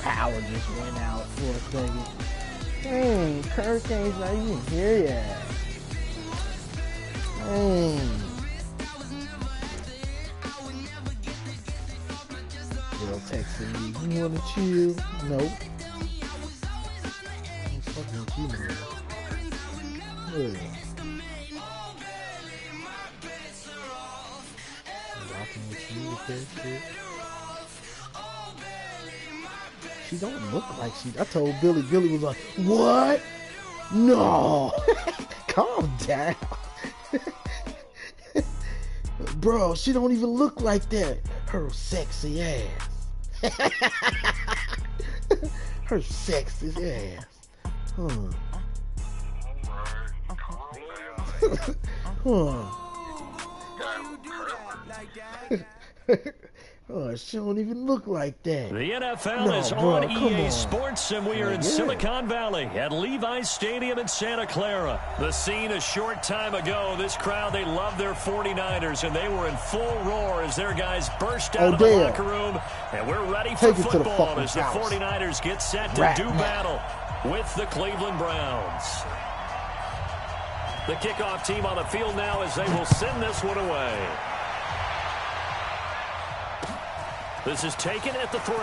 power just went out for a second. Dang, Hurricane's not even here yet. Dang. Girl texting me, you wanna chill? Nope. I'm fucking with you, man. Rocking with you with that shit. She don't look like she. I told Billy. Billy was like, "What? No, calm down, bro. She don't even look like that. Her sexy ass, her sexy ass, huh? Oh, she don't even look like that. The NFL is on EA Sports, and we are in Silicon Valley at Levi's Stadium in Santa Clara. The scene a short time ago. This crowd, they love their 49ers, and they were in full roar as their guys burst out of the locker room. And we're ready for football as the 49ers get set to do battle with the Cleveland Browns. The kickoff team on the field now as they will send this one away. This is taken at the 3.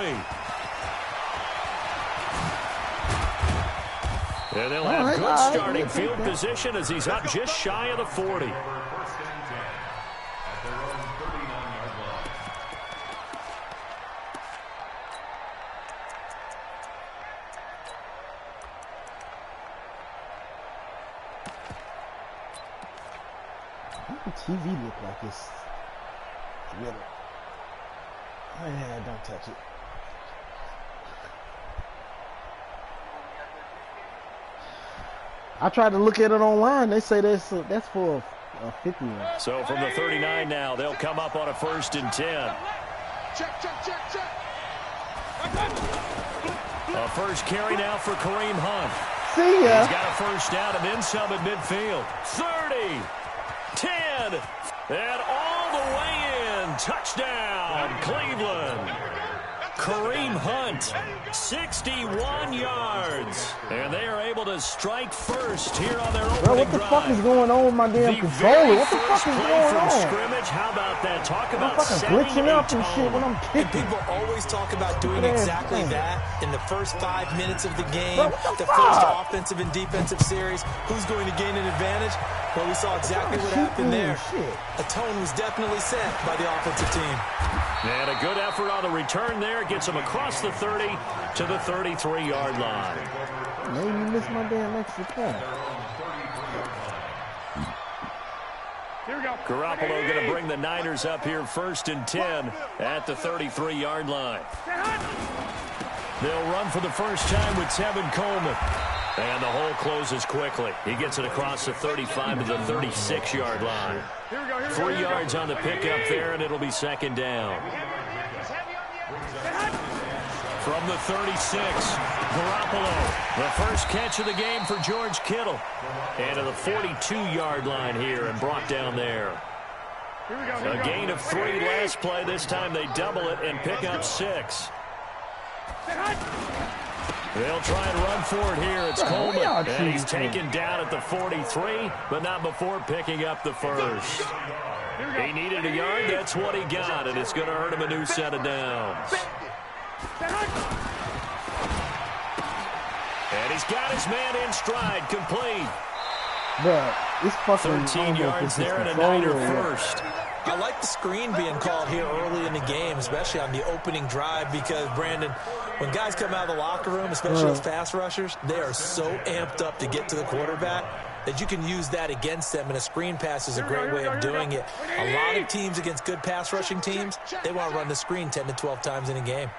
And they'll have good starting field position as he's up just shy of the 40. What does the TV look like? It's really. Yeah, don't touch it. I tried to look at it online. They say that's for a 50. So from the 39 now, they'll come up on a 1st and 10. Check. A first carry now for Kareem Hunt. See ya. He's got a first down and then some at midfield. 30, 10, and all the way in. Touchdown, Cleveland. Kareem Hunt, 61 yards. And they are able to strike first here on their opening Bro, what the fuck is going on with my damn controller? What the fuck is going on? Scrimmage. How about that? Talk about fucking glitching up and shit when I'm kicking. And people always talk about doing exactly that in the first 5 minutes of the game, Bro, the first offensive and defensive series. Who's going to gain an advantage? Well, we saw exactly what happened there. A tone was definitely set by the offensive team. And a good effort on the return there. Gets him across the 30 to the 33-yard line. Maybe you missed my damn extra point. Here we go. Garoppolo going to bring the Niners up here 1st and 10 at the 33-yard line. They'll run for the first time with Tevin Coleman. And the hole closes quickly. He gets it across the 35 to the 36-yard line. 3 yards on the pickup there, and it'll be 2nd down. From the 36, Garoppolo, the first catch of the game for George Kittle. And to the 42-yard line here and brought down there. A gain of 3 last play. This time they double it and pick up 6. They'll try and run for it here. It's Coleman, and he's taken down at the 43, but not before picking up the first. He needed a yard. That's what he got, and it's going to earn him a new set of downs. And he's got his man in stride, complete. Bro, it's fucking 13 yards there and a Niner first. I like the screen being called here early in the game, especially on the opening drive, because, Brandon, when guys come out of the locker room, especially those pass rushers, they are so amped up to get to the quarterback that you can use that against them, and a screen pass is a great way of doing it. A lot of teams against good pass rushing teams, they want to run the screen 10 to 12 times in a game.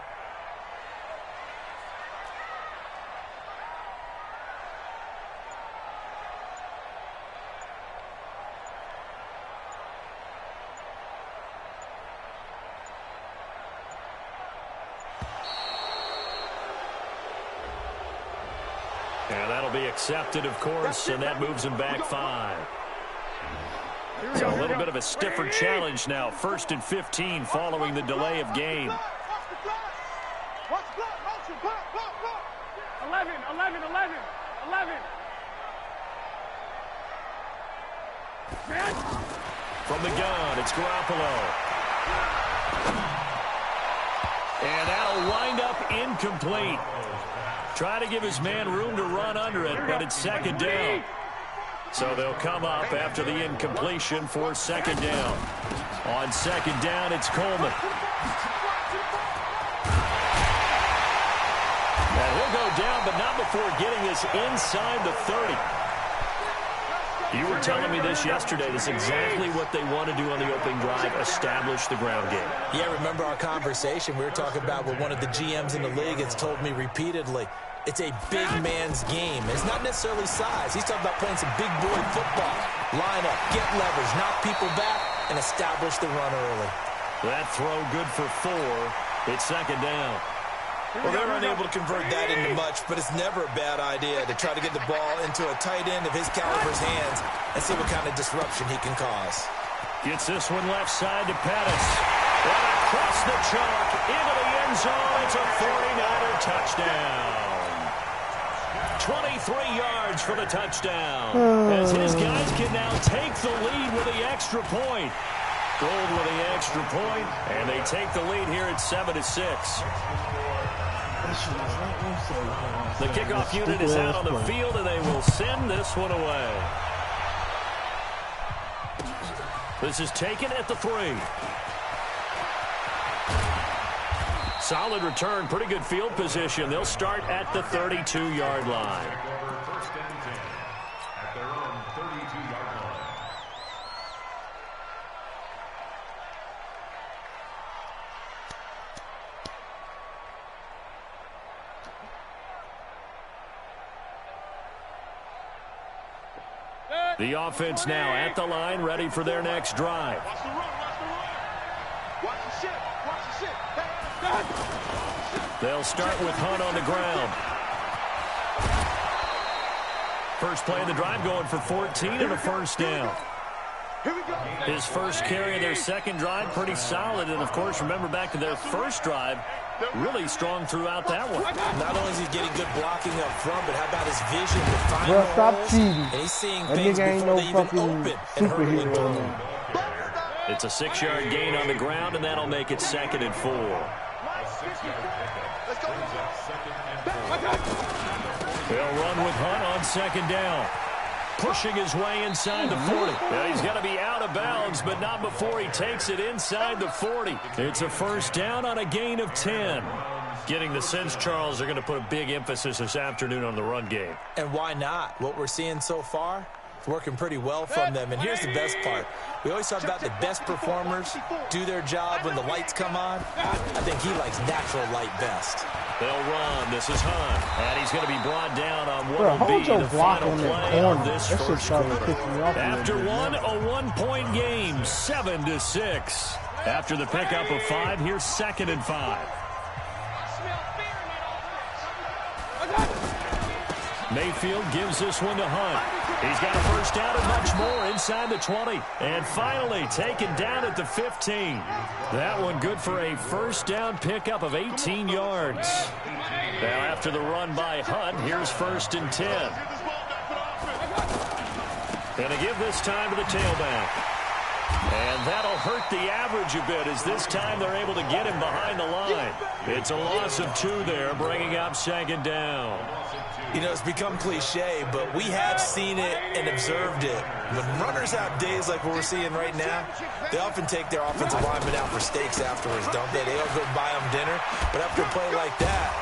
And that'll be accepted, of course, and that moves him back 5. So a little bit of a stiffer challenge now. 1st and 15 following the delay of game. Watch block, motion, block. 11. From the gun, it's Garoppolo. And that'll wind up incomplete. Try to give his man room to run under it, but it's second down. So they'll come up after the incompletion for second down. On second down, it's Coleman. And he'll go down, but not before getting this inside the 30. You were telling me this yesterday. This is exactly what they want to do on the opening drive, establish the ground game. Yeah, remember our conversation? We were talking about what one of the GMs in the league has told me repeatedly. It's a big man's game. It's not necessarily size. He's talking about playing some big boy football. Line up, get leverage, knock people back, and establish the run early. That throw good for 4. It's second down. Well, they're unable to convert that into much, but it's never a bad idea to try to get the ball into a tight end of his caliber's hands and see what kind of disruption he can cause. Gets this one left side to Pettis. And across the chalk into the end zone. It's a 49er touchdown. 23 yards for the touchdown. As his guys can now take the lead with the extra point. Gold with the extra point, and they take the lead here at 7-6. The kickoff unit is out on the field, and they will send this one away. This is taken at the 3. Solid return, pretty good field position. They'll start at the 32-yard line. The offense now at the line, ready for their next drive. Watch the run. Watch the shit. They'll start with Hunt on the ground. First play of the drive going for 14 and a first down. His first carry of their second drive, pretty solid. And, of course, remember back to their first drive, really strong throughout that one. Not only is he getting good blocking up front, but how about his vision to find Bro, stop holes? cheating. And he's seeing That things nigga ain't before no they even fucking open and hurtling superhero. through them. It's a 6-yard gain on the ground, and that'll make it 2nd and 4. They'll run with Hunt on second down. Pushing his way inside the 40. Yeah, he's got to be out of bounds, but not before he takes it inside the 40. It's a first down on a gain of 10. Getting the sense, Charles, they're going to put a big emphasis this afternoon on the run game. And why not? What we're seeing so far, it's working pretty well from them. And here's the best part. We always talk about the best performers do their job when the lights come on. I think he likes natural light best. They'll run. This is Hunt. And he's going to be brought down on what Bro, will be hold your the block final on that play corner. of this That shit first started quarter. pissing me off a little After bit, one, man. a one-point game, 7-6. After the pickup of 5, here's 2nd and 5. Mayfield gives this one to Hunt. He's got a first down and much more inside the 20. And finally taken down at the 15. That one good for a first down pickup of 18 yards. Now after the run by Hunt, here's 1st and 10. Gonna give this time to the tailback. And that'll hurt the average a bit as this time they're able to get him behind the line. It's a loss of 2 there, bringing up 2nd down. You know, it's become cliche, but we have seen it and observed it. When runners have days like what we're seeing right now, they often take their offensive linemen out for steaks afterwards, don't they? They don't go buy them dinner. But after a play like that,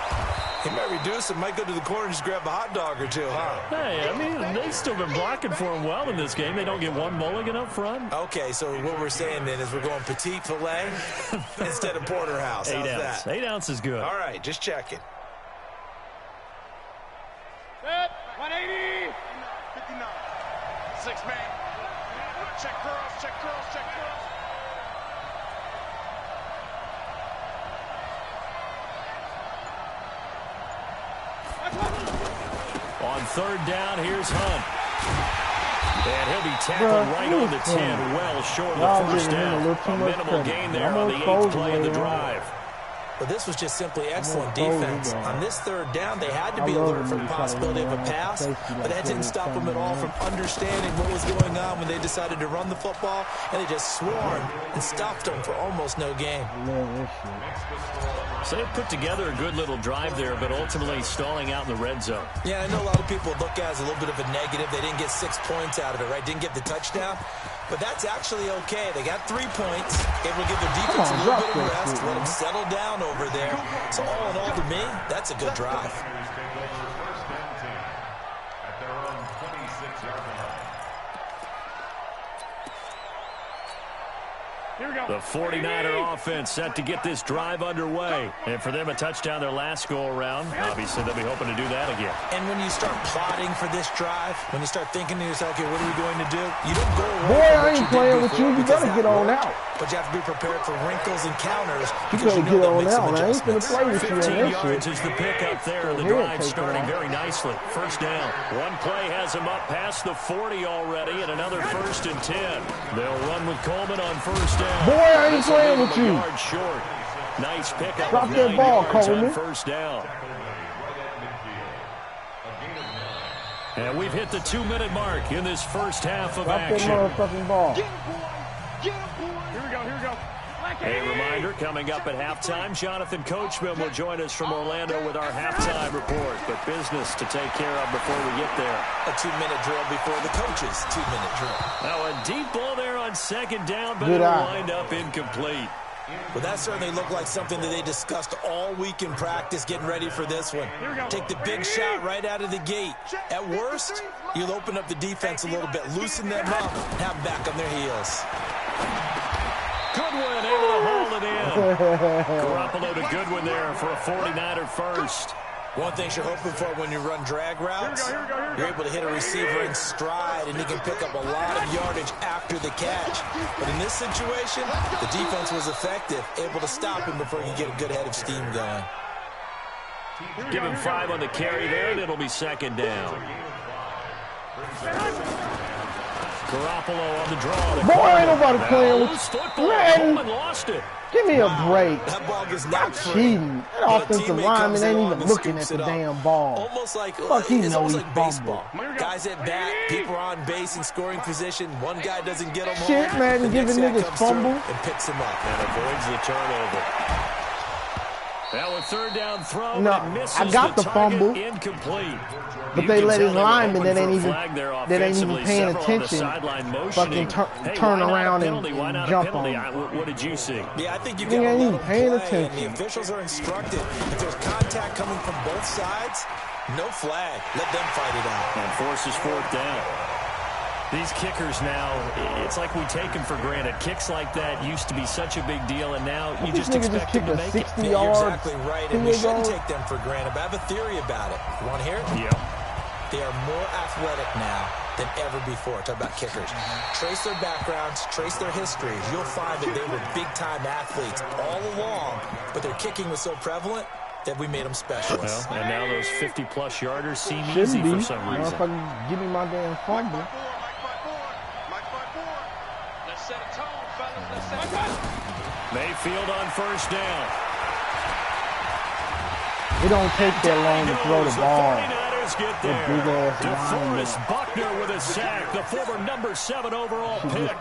he might reduce it, might go to the corner and just grab a hot dog or two, huh? Hey, I mean, they've still been blocking for him well in this game. They don't get one mulligan up front. Okay, so what we're saying then is we're going petite filet instead of porterhouse. How's 8 ounce. that? 8 ounce is good. All right, just checking. 180. 59. 6 man. Check curls, check curls, check curls. On 3rd down, here's Hunt. And he'll be tackled right on the 10, well short of the first down. A minimal gain there on the 8th play of the drive. But this was just simply excellent defense. On this third down, they had to be alert for the possibility of a pass, but that didn't stop them at all from understanding what was going on when they decided to run the football, and they just swarmed and stopped them for almost no gain. So they put together a good little drive there, but ultimately stalling out in the red zone. Yeah, I know a lot of people look at it as a little bit of a negative. They didn't get 6 points out of it, right? Didn't get the touchdown. But that's actually okay. They got 3 points. Able to give their defense a little bit of rest, let them settle down over there. So all in all, to me, that's a good drive. The 49er offense set to get this drive underway. And for them, a touchdown their last go-around. Obviously, they'll be hoping to do that again. And when you start plotting for this drive, when you start thinking to yourself, okay, what are we going to do? You don't go away. Boy, I ain't playing with you. You better get on out. But you have to be prepared for wrinkles and counters. You better get on out, man. I ain't going to play with you. 15 yards is the pickup there. The drive starting very nicely. First down. One play has him up past the 40 already, and another 1st and 10. They'll run with Coleman on first down. Boy, I ain't playing with you. Yard short. Nice pickup. Drop that ball, Coleman. First down. And we've hit the 2-minute mark in this first half of action. Drop that motherfucking ball. Here we go. A reminder, coming up at halftime, Jonathan Coachman will join us from Orlando with our halftime report. But business to take care of before we get there. A 2-minute drill before the coach's 2-minute drill. Now a deep ball there on second down, but it'll wind up incomplete. Well, that certainly looked like something that they discussed all week in practice, getting ready for this one. Take the big shot right out of the gate. At worst, you'll open up the defense a little bit, loosen them up, have them back on their heels. Goodwin able to hold it in. Garoppolo to Goodwin there for a 49er first. One thing you're hoping for when you run drag routes, you're able to hit a receiver in stride, and he can pick up a lot of yardage after the catch. But in this situation, the defense was effective, able to stop him before he could get a good head of steam going. Give him 5 on the carry there, and it'll be second down. Garoppolo on the draw. Boy, ain't nobody playing with Coleman lost it. Give me a break. That ball is not cheating. That offensive lineman ain't even looking at the damn ball. Almost like it's almost like baseball. Guys at bat, people are on base in scoring position. One guy doesn't get him shit, home. man, giving niggas fumble and picks him up and avoids the turnover. Now a third down throw. No, I got the fumble. Incomplete. But they let his lineman that ain't even paying attention fucking turn around and jump on him. What did you see? Yeah, I think you ain't even paying attention. And the officials are instructed, if there's contact coming from both sides, no flag. Let them fight it out. And forces fourth down. These kickers now, it's like we take them for granted. Kicks like that used to be such a big deal, and now you just expect them to make it. Yeah, you're exactly right, and we shouldn't take them for granted. But I have a theory about it. You want to hear it? Yep. They are more athletic now than ever before. Talk about kickers. Trace their backgrounds, trace their histories. You'll find that they were big-time athletes all along, but their kicking was so prevalent that we made them specialists. Well, and now those 50-plus yarders seem easy for some reason. Motherfucker, give me my damn fumble. Mayfield on first down. It don't take that long to throw the ball. Get there. DeForest Buckner with a sack, the former number 7 overall pick.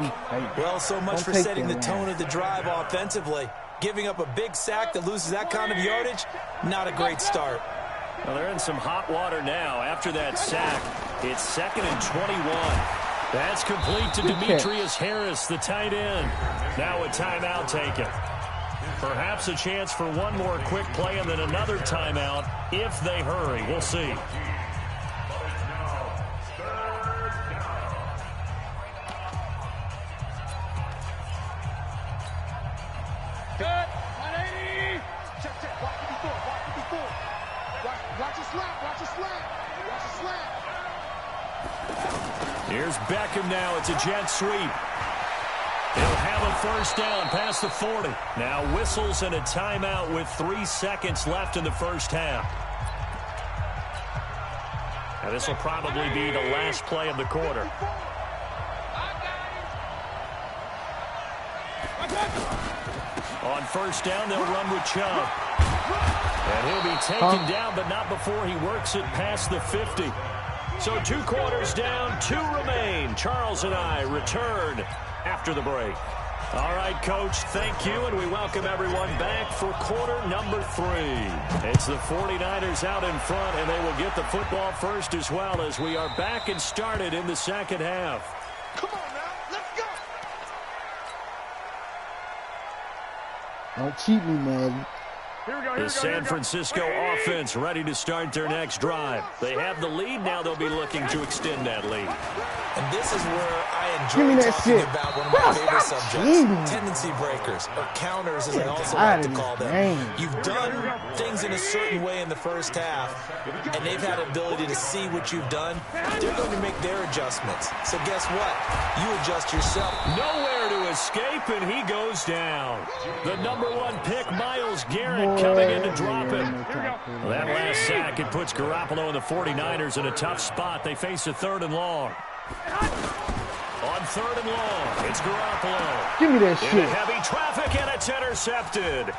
Well, so much for setting the tone of the drive offensively. Giving up a big sack that loses that kind of yardage, not a great start. Well, they're in some hot water now. After that sack, it's 2nd and 21. That's complete to Demetrius Harris, the tight end. Now a timeout taken. Perhaps a chance for one more quick play and then another timeout if they hurry. We'll see. Good. 180. Check. Watch it before. Watch it slap. Watch it slap. Here's Beckham now. It's a jet sweep. He'll have a first down past the 40. Now whistles and a timeout with 3 seconds left in the first half. Now this will probably be the last play of the quarter. On first down, they'll run with Chubb. And he'll be taken down, but not before he works it past the 50. So 2 quarters down, 2 remain. Charles and I return after the break. All right, Coach, thank you, and we welcome everyone back for quarter number 3. It's the 49ers out in front, and they will get the football first as well as we are back and started in the second half. Come on now, let's go. Don't cheat me, man. The San Francisco offense ready to start their next drive. They have the lead. Now they'll be looking to extend that lead. And this is where I enjoy talking about one of my favorite subjects, tendency breakers, or counters as I also like to call them. You've done things in a certain way in the first half, and they've had the ability to see what you've done. They're going to make their adjustments. So guess what? You adjust yourself. Nowhere to escape, and he goes down. The #1 pick, Myles Garrett, coming in to drop him. That last sack, it puts Garoppolo and the 49ers in a tough spot. They face a 3rd and long. On 3rd and long, it's Garoppolo. Give me that shit. In heavy traffic, and it's intercepted.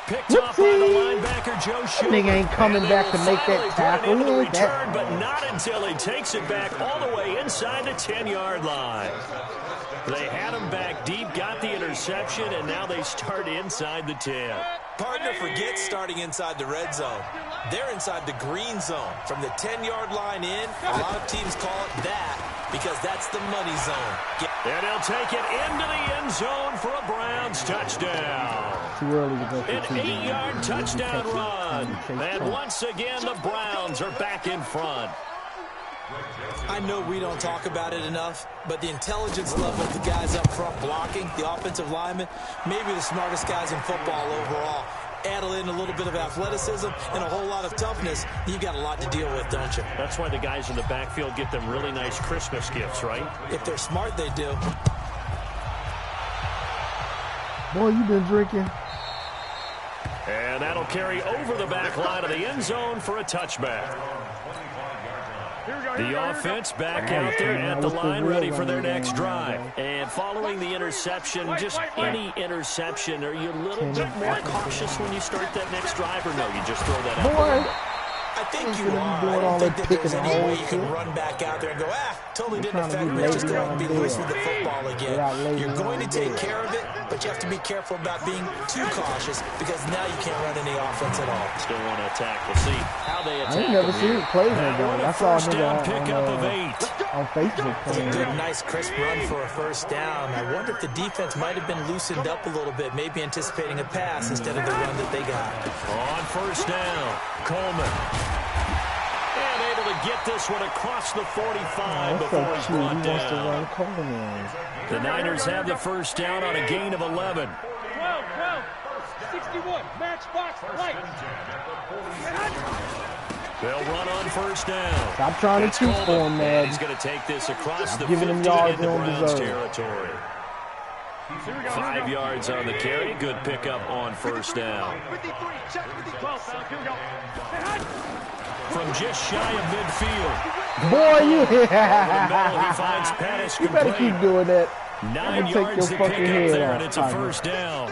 Picked off by the linebacker, Joe Schubert. Nigga ain't coming back to make that tackle. Into the return, but not until he takes it back all the way inside the 10-yard line. They had him back deep, got the interception, and now they start inside the 10. Partner forgets starting inside the red zone. They're inside the green zone. From the 10-yard line in, a lot of teams call it that because that's the money zone. And he'll take it into the end zone for a Browns touchdown. Too early to go for An 8-yard touchdown run. And once again, the Browns are back in front. I know we don't talk about it enough, but the intelligence level of the guys up front blocking, the offensive linemen, maybe the smartest guys in football overall. Add in a little bit of athleticism and a whole lot of toughness, you've got a lot to deal with, don't you? That's why the guys in the backfield get them really nice Christmas gifts, right? If they're smart, they do. Boy, you been drinking. And that'll carry over the back line of the end zone for a touchback. The offense back out there at the line, ready for their next drive. And following the interception, just any interception, are you a little bit more cautious when you start that next drive, or no, you just throw that out the window? I think you are. I don't think that there's any way you can run back out there and go, totally didn't affect me. Just go out and be loose with the football again. You're going to take care of it, but you have to be careful about being too cautious because now you can't run any offense at all. Still want to attack. We'll see how they attack. I ain't never seen it play like that. I saw a pickup of 8 on Facebook. It's a good, nice, crisp run for a first down. I wonder if the defense might have been loosened up a little bit, maybe anticipating a pass instead of the run that they got. On first down, Coleman. And able to get this one across the 45 before he's brought down. The Niners have the first down on a gain of 11. 12, 61, matchbox, right. They'll run on first down. Stop trying to cheat for him, man. He's going to take this across the 50 into Browns territory. 5 yards on the carry. Good pickup on first down. From just shy of midfield. Boy, you he finds Pettis. You better keep doing that. 9 yards to pick up there, and it's a first down.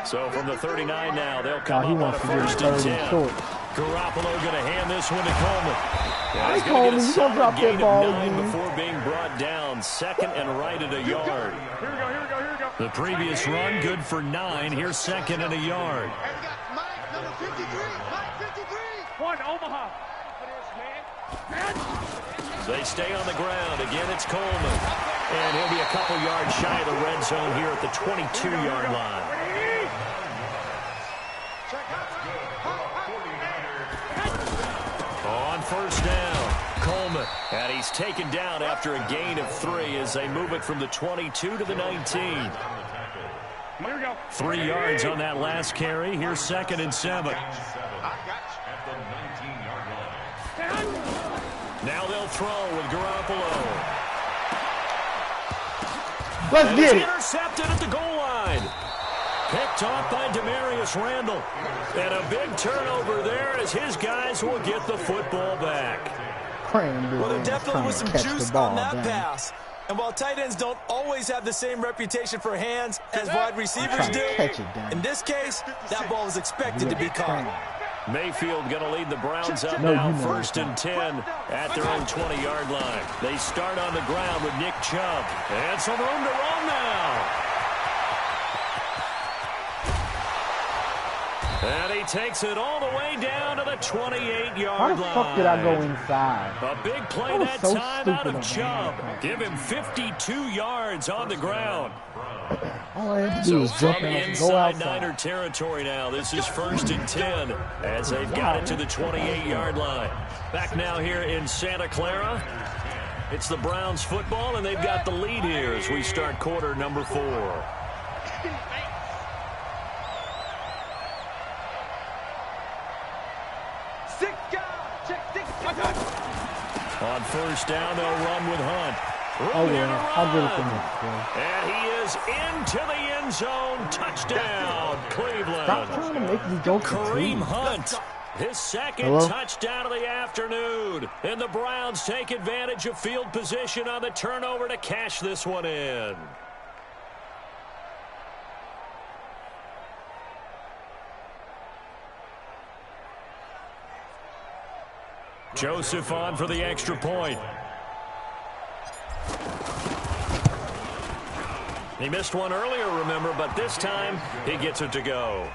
So from the 39 now, they'll come up on a first and 10. Garoppolo going to hand this one to Coleman. Yeah, he's going to get a solid gain of 9 before being brought down. Second and right at a yard. Here we go. The previous run, good for 9. Here's second and a yard. Number 53, Mike 53. One, Omaha. They stay on the ground. Again, it's Coleman. And he'll be a couple yards shy of the red zone here at the 22-yard line. On first down, Coleman. And he's taken down after a gain of 3 as they move it from the 22 to the 19. Here we go. 3 yards on that last carry. Here's second and 7. Now they'll throw with Garoppolo. Let's get it. Intercepted at the goal line. Picked off by Demarius Randall. And a big turnover there as his guys will get the football back. Well, there definitely was some juice on that pass. And while tight ends don't always have the same reputation for hands as wide receivers do, in this case, that ball was expected to be caught. Mayfield going to lead the Browns up now, 1st and 10 at their own 20-yard line. They start on the ground with Nick Chubb. And some room to run now. And he takes it all the way down to the 28-yard line. How the fuck did I go inside? A big play that so time out of stupid Chubb. Give him 52 yards on the ground. All I had to do was jump out and go Inside outside. Niner territory now. This is 1st and 10 as they've got it to the 28-yard line. Back now here in Santa Clara. It's the Browns football, and they've got the lead here as we start quarter number 4. On 1st down, they'll run with Hunt. Oh, yeah. I'll give it to him. And he is into the end zone. Touchdown, Cleveland. Stop trying to make me go for Kareem two. Hunt, his second touchdown of the afternoon. And the Browns take advantage of field position on the turnover to cash this one in. Joseph on for the extra point. He missed one earlier, remember, but this time he gets it to go.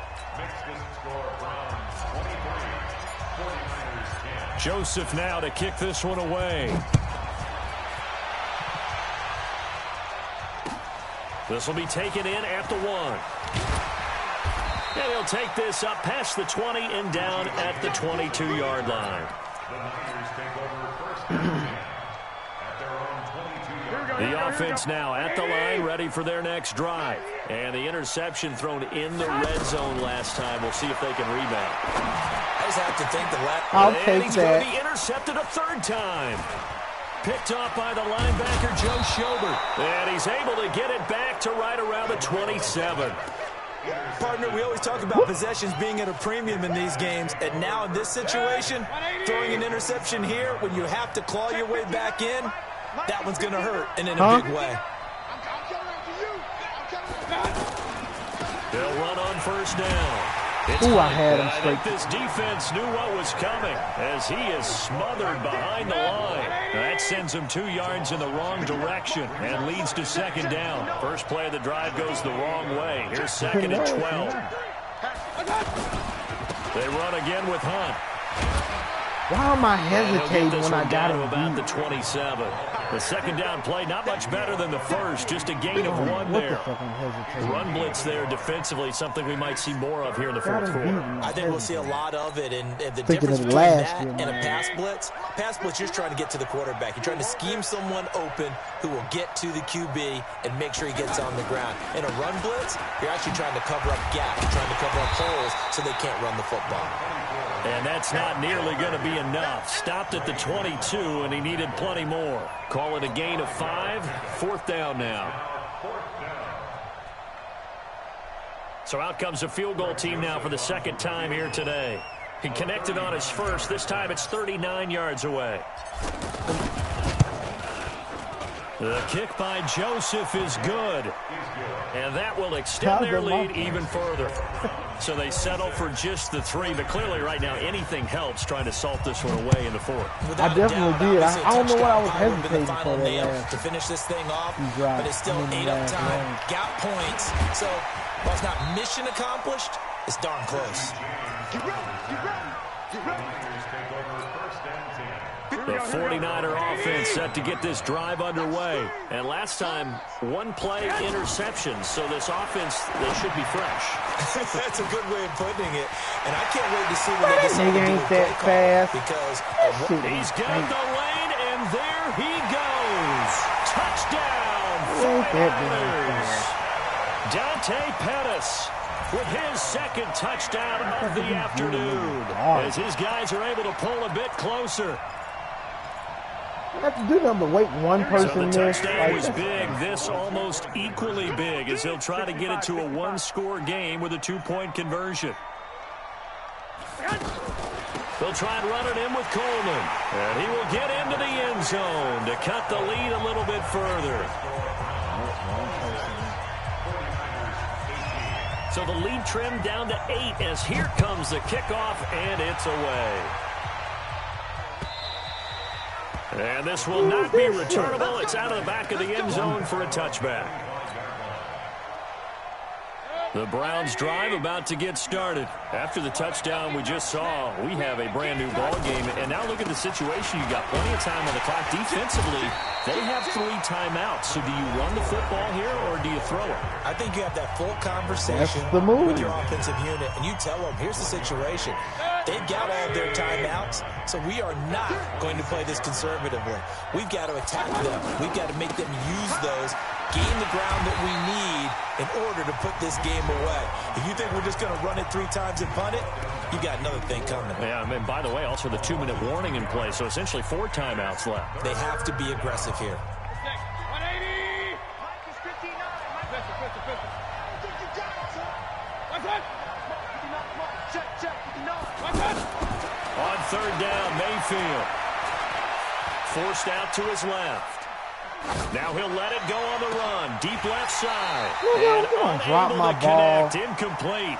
Joseph now to kick this one away. This will be taken in at the 1. And he'll take this up past the 20 and down at the 22-yard line. The offense now at the line, ready for their next drive. And the interception thrown in the red zone last time. We'll see if they can rebound. I just have to think I'll and take he's that. going to be intercepted a 3rd time. Picked off by the linebacker, Joe Schobert. And he's able to get it back to right around the 27. Partner, we always talk about possessions being at a premium in these games, and now in this situation, throwing an interception here when you have to claw your way back in, that one's going to hurt, and in a big way. They'll run on 1st down. Ooh, I had him I straight. think this defense knew what was coming as he is smothered behind the line. That sends him 2 yards in the wrong direction and leads to 2nd down. First play of the drive goes the wrong way. Here's 2nd and 12. They run again with Hunt. Why am I hesitating when I got him about beat? the 27. The 2nd down play, not much better than the first, just a gain of 1 What there. the fuck I'm hesitating? Run blitz there defensively, something we might see more of here in the 4th quarter. I think we'll see a lot of it, and the Thinking difference of between last that year, and a man. pass blitz, you're trying to get to the quarterback. You're trying to scheme someone open who will get to the QB and make sure he gets on the ground. In a run blitz, you're actually trying to cover up gaps. You're trying to cover up holes so they can't run the football. And that's not nearly going to be enough. Stopped at the 22, and he needed plenty more. Call it a gain of 5. 4th down now. So out comes a field goal team now for the 2nd time here today. He connected on his first. This time it's 39 yards away. The kick by Joseph is good. And that will extend their lead even further. So they settle for just the 3. But clearly right now anything helps trying to salt this one away in the 4th. I definitely did. I don't know what I was hesitating for that last. To finish this thing off, Right. but it's still ate up time. Got points. So while it's not mission accomplished, it's darn close. The 49er offense set to get this drive underway. And last time, 1 play interceptions. So this offense, they should be fresh. That's a good way of putting it. And I can't wait to see what they decide to do ain't with that play call, fast. because He's got the lane, and there he goes. Touchdown, Ain't that 49ers. Dante Pettis with his 2nd touchdown of the afternoon. As his guys are able to pull a bit closer. I have to do nothing but wait one So person the there. touchdown was big. This almost equally big as he'll try to get it to a 1-score game with a 2-point conversion. They'll try and run it in with Coleman. And he will get into the end zone to cut the lead a little bit further. So the lead trimmed down to 8 as here comes the kickoff, and it's away. And this will not be returnable. It's out of the back of the end zone for a touchback. The Browns drive about to get started. After the touchdown we just saw, we have a brand new ball game. And now look at the situation. You got plenty of time on the clock. Defensively, they have 3 timeouts. So do you run the football here or do you throw it? I think you have that full conversation with your offensive unit, and you tell them, here's the situation. They've got all of their timeouts, so we are not going to play this conservatively. We've got to attack them. We've got to make them use those, gain the ground that we need in order to put this game away. If you think we're just going to run it 3 times and punt it, you got another thing coming. Yeah, and by the way, also the 2-minute warning in play, so essentially 4 timeouts left. They have to be aggressive here. 180! On 3rd down, Mayfield. Forced out to his left. Now he'll let it go on the run. Deep left side. And drop my ball. Incomplete.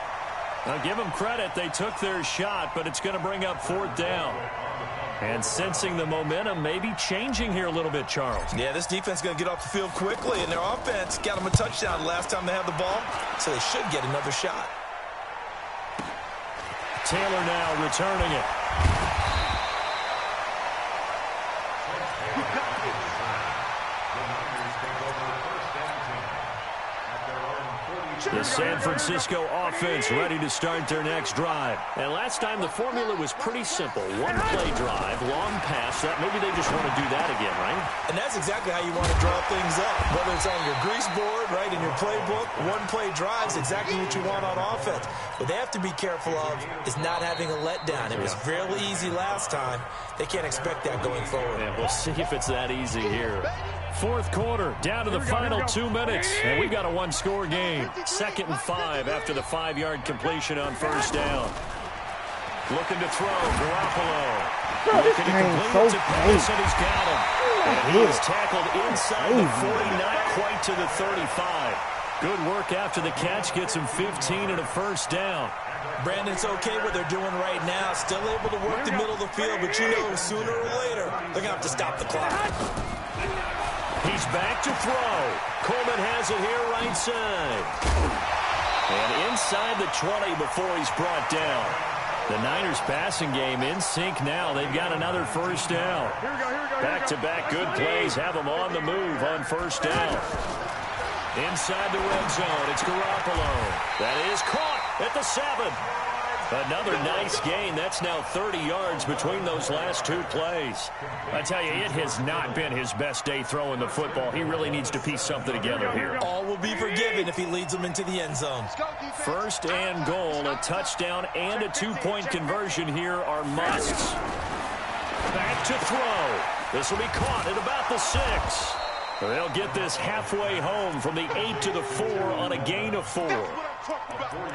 Now give them credit. They took their shot, but it's going to bring up 4th down. And sensing the momentum maybe changing here a little bit, Charles. Yeah, this defense is going to get off the field quickly, and their offense got them a touchdown last time they had the ball, so they should get another shot. Taylor now returning it. The San Francisco offense ready to start their next drive. And last time the formula was pretty simple. 1-play drive, long pass. That maybe they just want to do that again, right? And that's exactly how you want to draw things up. Whether it's on your grease board, right, in your playbook, 1-play drive is exactly what you want on offense. What they have to be careful of is not having a letdown. It was fairly easy last time. They can't expect that going forward. And we'll see if it's that easy here. 4th quarter, down to the final 2 minutes, and we've got a 1-score game. 2nd and 5 after the 5-yard completion on 1st down. Looking to throw, Garoppolo. Looking to complete it to Pace, and he's got him. And he is tackled inside the 40, not quite to the 35. Good work after the catch, gets him 15 and a 1st down. Brandon, it's okay what they're doing right now. Still able to work the middle of the field, but you know sooner or later they're going to have to stop the clock. He's back to throw. Coleman has it here right side. And inside the 20 before he's brought down. The Niners passing game in sync now. They've got another 1st down. Back-to-back good plays have them on the move on 1st down. Inside the red zone, it's Garoppolo. That is caught at the 7. Another nice gain. That's now 30 yards between those last 2 plays. I tell you, it has not been his best day throwing the football. He really needs to piece something together here. All will be forgiven if he leads them into the end zone. 1st and goal, a touchdown and a 2-point conversion here are musts. Back to throw. This will be caught at about the 6. They'll get this halfway home from the 8 to the 4 on a gain of 4.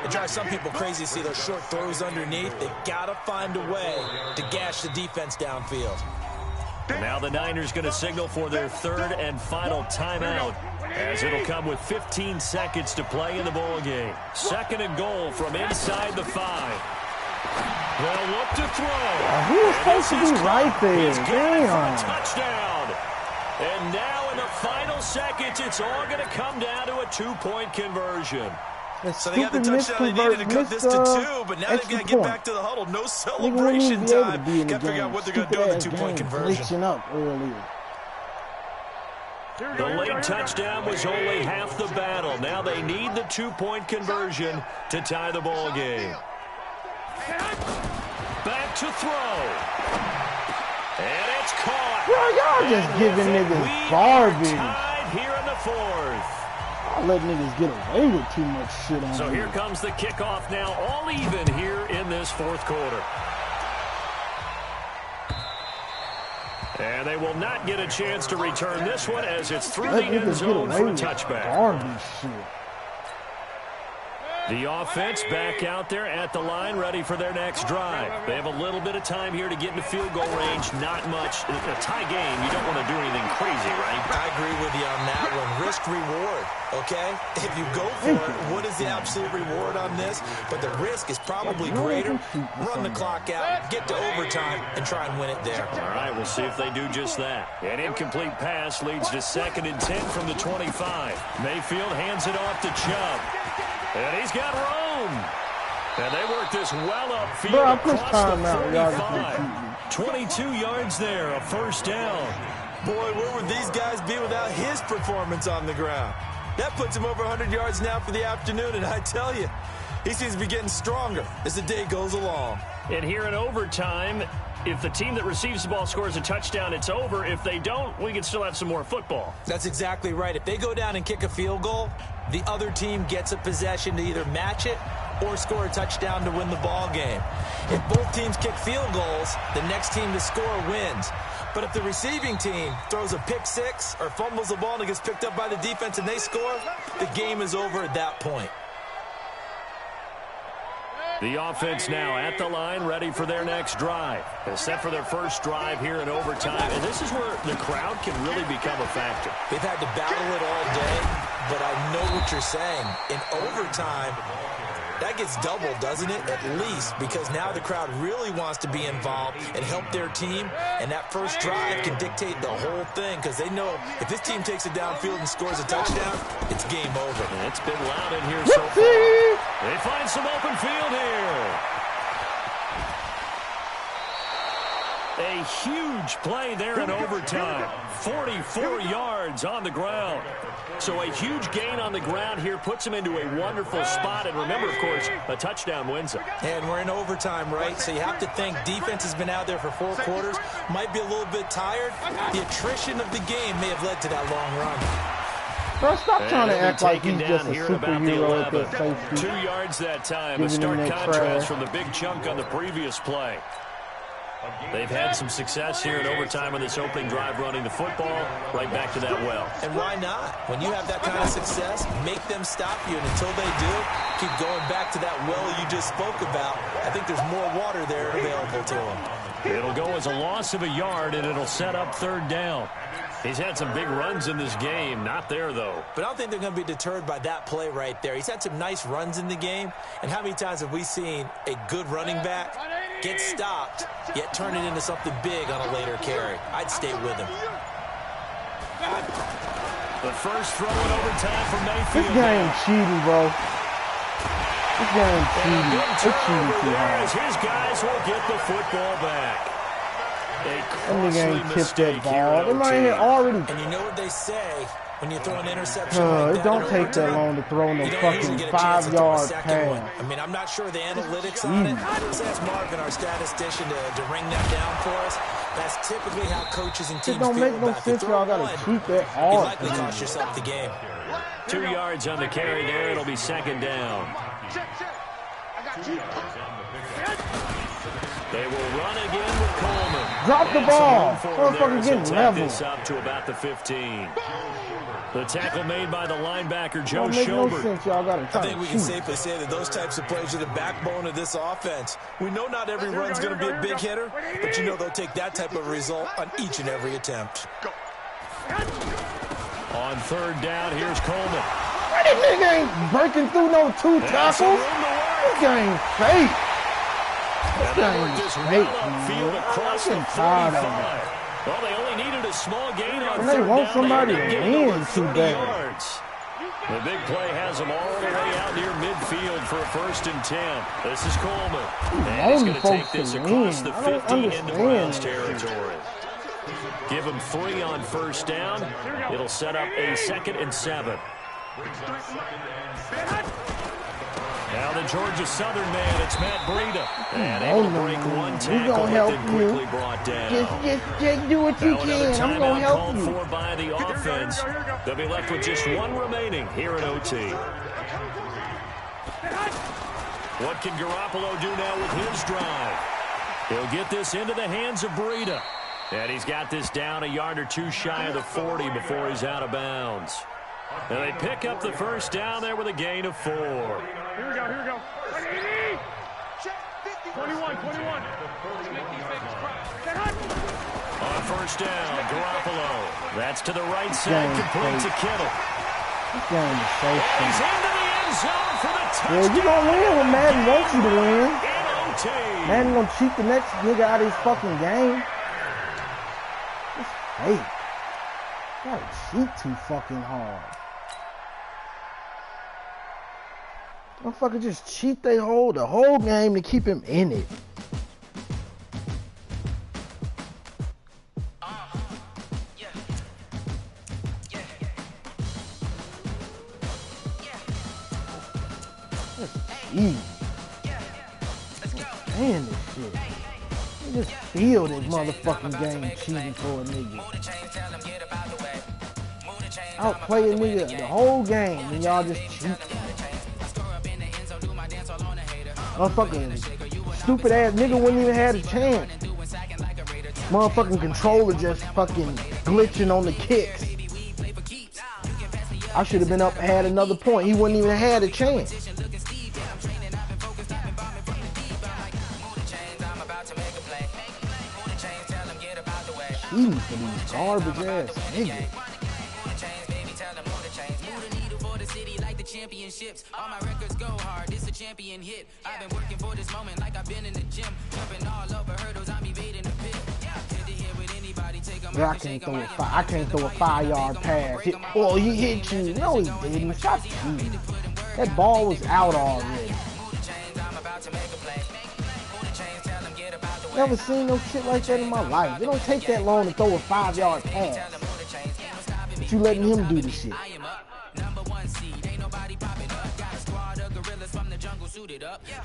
It drives some people crazy to see those short throws underneath. They've got to find a way to gash the defense downfield. Now the Niners going to signal for their 3rd and final timeout, as it'll come with 15 seconds to play in the ball game. 2nd and goal from inside the 5. They'll look to throw. He was supposed to be right there. Damn. Touchdown. And now in the final seconds, it's all going to come down to a 2-point conversion. So they got the touchdown they needed to cut this to 2, but now they've got to get back to the huddle. No celebration time. Got to figure out what they're going to do with the 2-point conversion. Up earlier. The late touchdown was only half the battle. Now they need the 2-point conversion to tie the ball game. Back to throw. And it's caught. Bro, y'all just giving niggas garbage. Tied here in the 4th. I'll let niggas get away with too much shit on So here comes the kickoff now, all even here in this 4th quarter. And they will not get a chance to return this one as it's through the end zone for a touchback. Garbage shit. The offense back out there at the line, ready for their next drive. They have a little bit of time here to get into field goal range. Not much. A tie game, you don't want to do anything crazy, right? I agree with you on that one. Risk-reward, okay? If you go for it, what is the absolute reward on this? But the risk is probably greater. Run the clock out, get to overtime, and try and win it there. All right, we'll see if they do just that. An incomplete pass leads to 2nd and 10 from the 25. Mayfield hands it off to Chubb. And he's got room. And they work this well upfield across the 45. 22 yards there, a first down. Boy, where would these guys be without his performance on the ground? That puts him over 100 yards now for the afternoon, and I tell you, he seems to be getting stronger as the day goes along. And here in overtime, if the team that receives the ball scores a touchdown, it's over. If they don't, we can still have some more football. That's exactly right. If they go down and kick a field goal, the other team gets a possession to either match it or score a touchdown to win the ball game. If both teams kick field goals, the next team to score wins. But if the receiving team throws a pick six or fumbles the ball and it gets picked up by the defense and they score, the game is over at that point. The offense now at the line, ready for their next drive. They're set for their first drive here in overtime, and this is where the crowd can really become a factor. They've had to battle it all day, but I know what you're saying. In overtime, that gets doubled, doesn't it? At least, because now the crowd really wants to be involved and help their team, and that first drive can dictate the whole thing because they know if this team takes it downfield and scores a touchdown, it's game over. And it's been loud in here so far. They find some open field here. A huge play there in overtime. 44 yards on the ground. So a huge gain on the ground here puts him into a wonderful spot. And remember, of course, a touchdown wins it. And we're in overtime, right? So you have to think defense has been out there for 4 quarters. Might be a little bit tired. The attrition of the game may have led to that long run. Bro, stop trying to act like he's just a superhero at that safety. 2 yards that time. A stark contrast from the big chunk on the previous play. They've had some success here in overtime on this opening drive running the football. Right back to that well. And why not? When you have that kind of success, make them stop you. And until they do, keep going back to that well you just spoke about. I think there's more water there available to them. It'll go as a loss of a yard, and it'll set up 3rd down. He's had some big runs in this game. Not there, though. But I don't think they're going to be deterred by that play right there. He's had some nice runs in the game. And how many times have we seen a good running back get stopped, yet turn it into something big on a later carry? I'd stay with him. The first throw in overtime for Mayfield. This game cheating, bro. This game cheating. It's cheating too hard. His guys will get the football back. That nigga ain't tipped that ball. They might have already. And you know what they say when you throw an interception like it don't take that long to throw no fucking 5-yard pass. I mean, I'm not sure the analytics on it. Let's ask Marvin, our statistician, to ring that down for us. That's typically how coaches and teams it don't make no sense. Y'all gotta keep that hard. You likely cost yourself the game. 2 yards on the carry there. It'll be 2nd down. They will run again with Coleman. Drop the ball. Motherfucker getting level. This up to about the 15. The tackle made by the linebacker, Joe Schobert. No sense, y'all gotta I think we can safely say that those types of plays are the backbone of this offense. We know not every run's going to be a big hitter, but you know they'll take that type of result on each and every attempt. On 3rd down, here's Coleman. This nigga ain't breaking through no 2 tackles. This game fake. This game is fake, man. Across the 45. Well, they only needed a small gain on 3rd down. They want somebody to win too bad. Yards. The big play has them all the way out near midfield for a 1st and 10. This is Coleman. And he's going to take this across the 50 into Browns territory. Give him 3 on 1st down. It'll set up a 2nd and 7. Now the Georgia Southern man, it's Matt Breida. And able to break 1 tackle, but then quickly brought down. Just do what you can. I'm going to help you. Called for by the offense. They'll be left with just 1 remaining here in OT. What can Garoppolo do now with his drive? He'll get this into the hands of Breida. And he's got this down a yard or 2 shy of the 40 before he's out of bounds. And they pick up the 1st down there with a gain of 4. Here we go. 180. 21. Let's make these babies cry. On first down, Garoppolo. That's to the right side, complete to Kittle. This game is so And he's fun. into the end zone for the touchdown. Well, you gonna win when Madden wants you to win. In OT. Madden gonna cheat the next nigga out of his fucking game. It's fake. Gotta cheat too fucking hard. Motherfucker just cheat the whole game to keep him in it. Jeez. Man, this shit. You just feel this motherfucking game cheating for a nigga. Outplay a nigga the whole game and y'all just cheat. Motherfucking stupid ass nigga wouldn't even have a chance. Motherfucking controller just fucking glitching on the kicks. I should have been up and had another point. He wouldn't even have had a chance. Jeez, for these garbage ass niggas. Championships, all my records go hard. This a champion hit. I've been working for this moment like I've been in the gym, jumping all over hurdles. I'm evading the pit. Yeah, I can't throw a 5-yard pass. He hit you. No, he didn't. Stop cheating. That ball was out already. Never seen no shit like that in my life. It don't take that long to throw a 5-yard pass. But you letting him do the shit.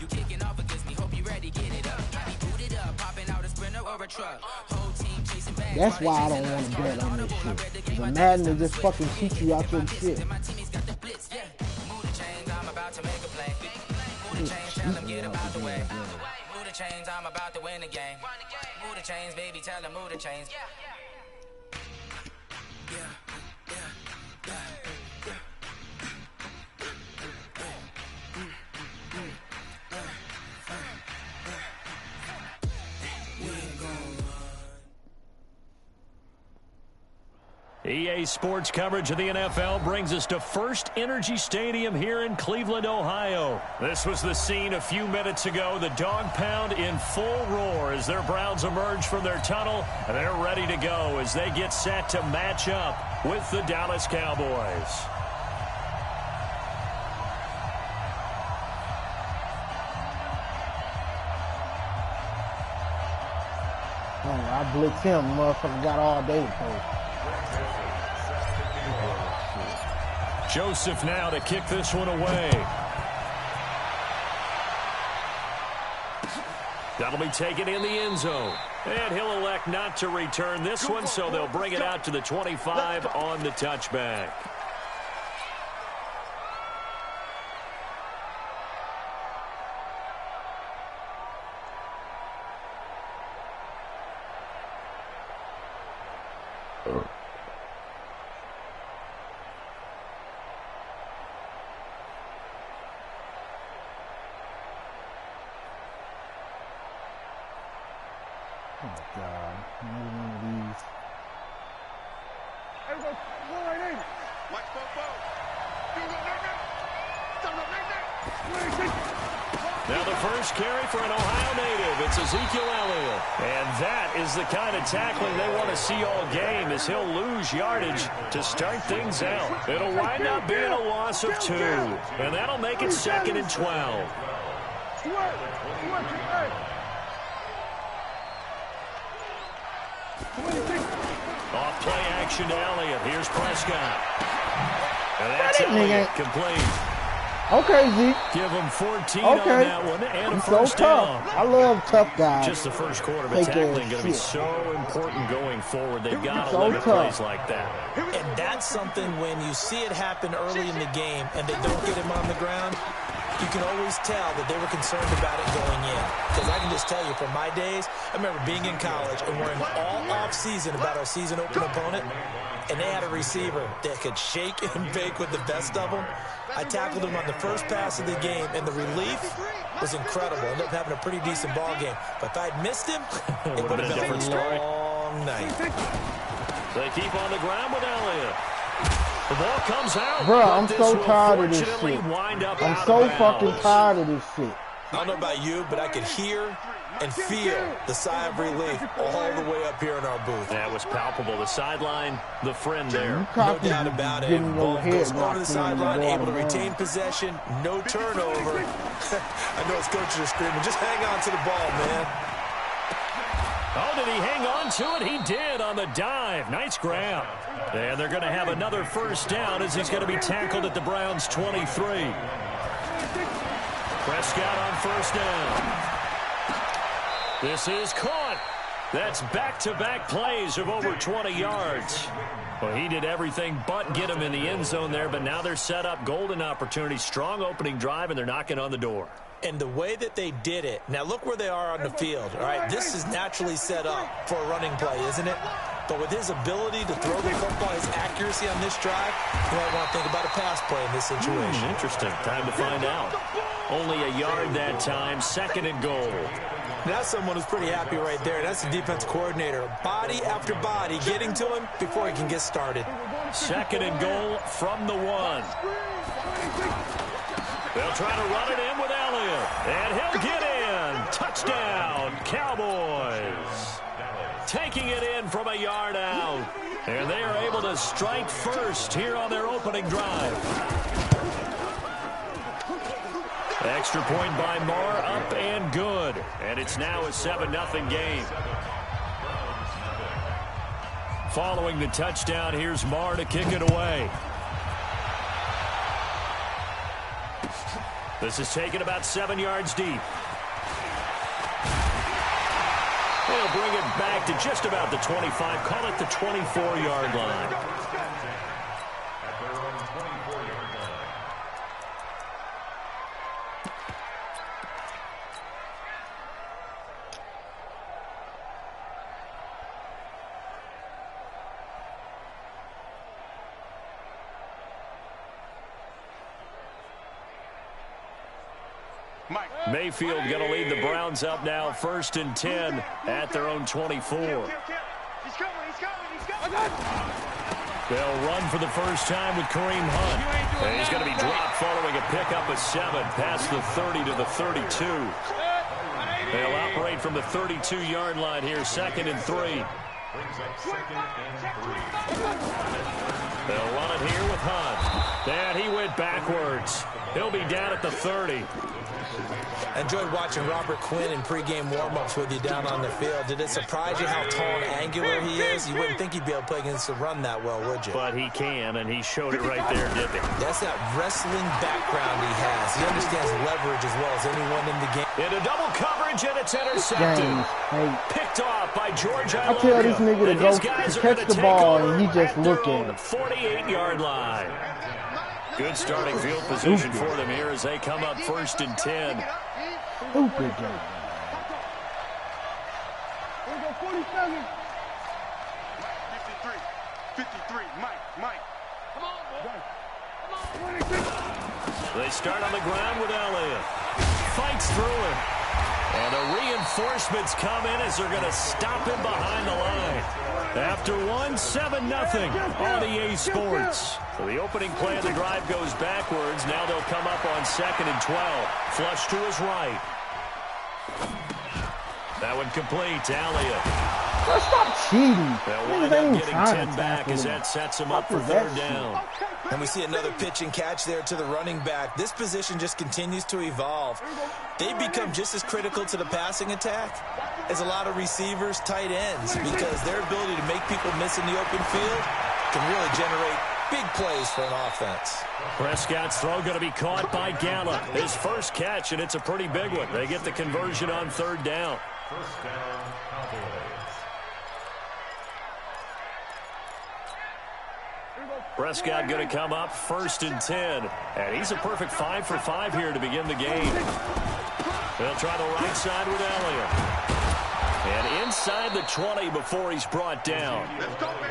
You kicking off against me, hope you ready, get it up. I be booted up, popping out a sprinter or a truck. Whole team chasing back. That's why I don't want to bet on this shit. The Madden will just fucking teach you out your shit. My team's got the blitz, yeah. Move the chains, I'm about to make a play. Move the chains, tell them get about the way. Move the chains, I'm about to win the game. Move the chains, baby, tell them move the chains. EA Sports coverage of the NFL brings us to First Energy Stadium here in Cleveland, Ohio. This was the scene a few minutes ago. The dog pound in full roar as their Browns emerge from their tunnel. And they're ready to go as they get set to match up with the Dallas Cowboys. Oh, I blitz him. Motherfucker got all day to play. Joseph now to kick this one away. That'll be taken in the end zone. And he'll elect not to return this one, so they'll bring it out to the 25 on the touchback. Oh, God. Another one of these. Watch both. Now the first carry for an Ohio native. It's Ezekiel Elliott. And that is the kind of tackling they want to see all game as he'll lose yardage to start things out. It'll wind up being a loss of 2. And that'll make it 2nd and 12. Off play action to Elliott. Here's Prescott. And that's Elliott complete. Okay, Zeke. Give him 14 on that one and a first down. I love tough guys. Just the first quarter, but tackling going to be so important going forward. They've got to limit plays like that. And that's something when you see it happen early in the game and they don't get him on the ground, you can always tell that they were concerned about it going in. Because I can just tell you, from my days, I remember being in college and worrying all off-season about our season opening opponent, and they had a receiver that could shake and bake with the best of them. I tackled him on the first pass of the game, and the relief was incredible. Ended up having a pretty decent ball game. But if I'd missed him, it would have been a different long night. They keep on the ground with Elliott. The ball comes out. Bro, I'm so tired of this shit. I'm so fucking tired of this shit. I don't know about you, but I could hear and feel the sigh of relief all the way up here in our booth. That was palpable. The sideline, the friend there. No doubt about it. Ball goes over the sideline, able to retain possession, no turnover. I know his coaches are screaming, just hang on to the ball, man. Oh, did he hang on to it? He did on the dive. Nice grab. And they're going to have another first down as he's going to be tackled at the Browns' 23. Prescott on first down. This is caught. That's back-to-back plays of over 20 yards. Well, he did everything but get him in the end zone there, but now they're set up. Golden opportunity, strong opening drive, and they're knocking on the door. And the way that they did it, now look where they are on the field. All right, this is naturally set up for a running play, isn't it? But with his ability to throw the football, his accuracy on this drive, you might want to think about a pass play in this situation. Interesting. Time to find out. Only a yard that time, 2nd and goal. That's someone who's pretty happy right there. That's the defense coordinator. Body after body getting to him before he can get started. 2nd and goal from the 1. They'll try to run it in with Elliott. And he'll get in. Touchdown, Cowboys. Taking it in from a yard out. And they are able to strike first here on their opening drive. Extra point by Marr, up and good. And it's now a 7-0 game. Following the touchdown, here's Marr to kick it away. This is taken about 7 yards deep. They'll bring it back to just about the 25. Call it the 24-yard line. Mayfield going to lead the Browns up now, 1st and 10 at their own 24. They'll run for the first time with Kareem Hunt. And he's going to be dropped following a pickup of 7 past the 30 to the 32. They'll operate from the 32-yard line here, 2nd and 3. They'll run it here with Hunt. And he went backwards. He'll be down at the 30. I enjoyed watching Robert Quinn in pregame warm-ups with you down on the field. Did it surprise you how tall and angular he is? You wouldn't think he'd be able to play against the run that well, would you? But he can, and he showed it right there, didn't he? That's that wrestling background he has. He understands leverage as well as anyone in the game. Into double coverage, and it's intercepted. Picked off by George Iloka. I tell this nigga to go catch the ball, and he just looking. 48-yard line. Good starting field position for them here as they come up 1st and 10. Stupid game. 53, Mike. Come on, boy. They start on the ground with Elliott. Fights through him. And the reinforcements come in as they're going to stop him behind the line. After 7-0 on EA Sports. So the opening play of the drive goes backwards. Now they'll come up on 2nd and 12. Flush to his right. That one complete to Elliott. Stop cheating. They'll wind up getting 10 back as that sets him up for 3rd down. And we see another pitch and catch there to the running back. This position just continues to evolve. They become just as critical to the passing attack as a lot of receivers, tight ends, because their ability to make people miss in the open field can really generate big plays for an offense. Prescott's throw going to be caught by Gallup. His first catch, and it's a pretty big one. They get the conversion on 3rd down. First down, Cowboys. Prescott going to come up 1st and 10. And he's a perfect 5 for 5 here to begin the game. They'll try the right side with Elliott. And inside the 20 before he's brought down.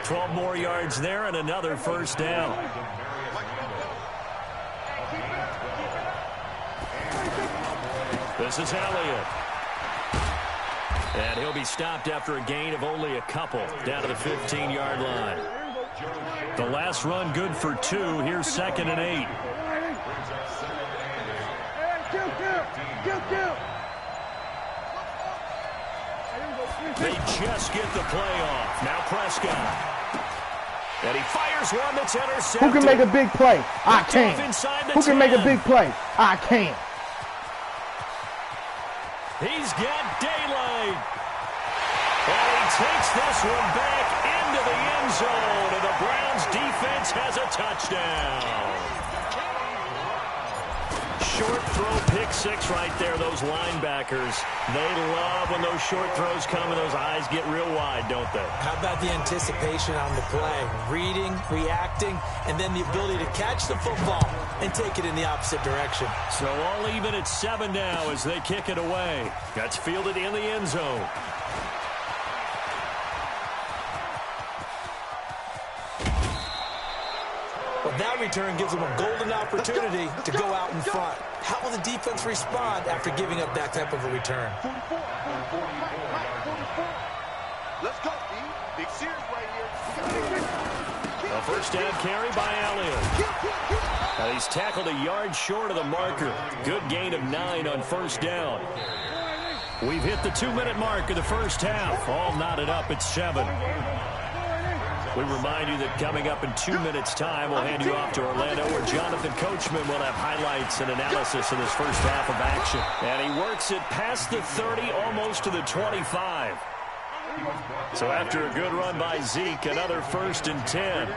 12 more yards there and another 1st down. This is Elliott. And he'll be stopped after a gain of only a couple down to the 15-yard line. The last run good for 2. Here's 2nd and 8. They just get the play off. Now Prescott. And he fires one that's intercepted. Who can make a big play? I can. Who can make a big play? I can. He's got daylight. And he takes this one back into the end zone. And the Browns defense has a touchdown. Short throw, pick 6 right there. Those linebackers, they love when those short throws come and those eyes get real wide, don't they? How about the anticipation on the play? Reading, reacting, and then the ability to catch the football and take it in the opposite direction. So all even at 7 now as they kick it away. That's fielded in the end zone. Well, that return gives them a golden opportunity to go out in front. How will the defense respond after giving up that type of a return? 44. Let's go, D. Big series right here. A 1st down carry by Elliott. Now he's tackled a yard short of the marker. Good gain of 9 on 1st down. We've hit the 2-minute mark of the 1st half. All knotted up at 7. We remind you that coming up in 2 minutes' time, we'll hand you off to Orlando, where Jonathan Coachman will have highlights and analysis of this 1st half of action. And he works it past the 30, almost to the 25. So after a good run by Zeke, another 1st and 10.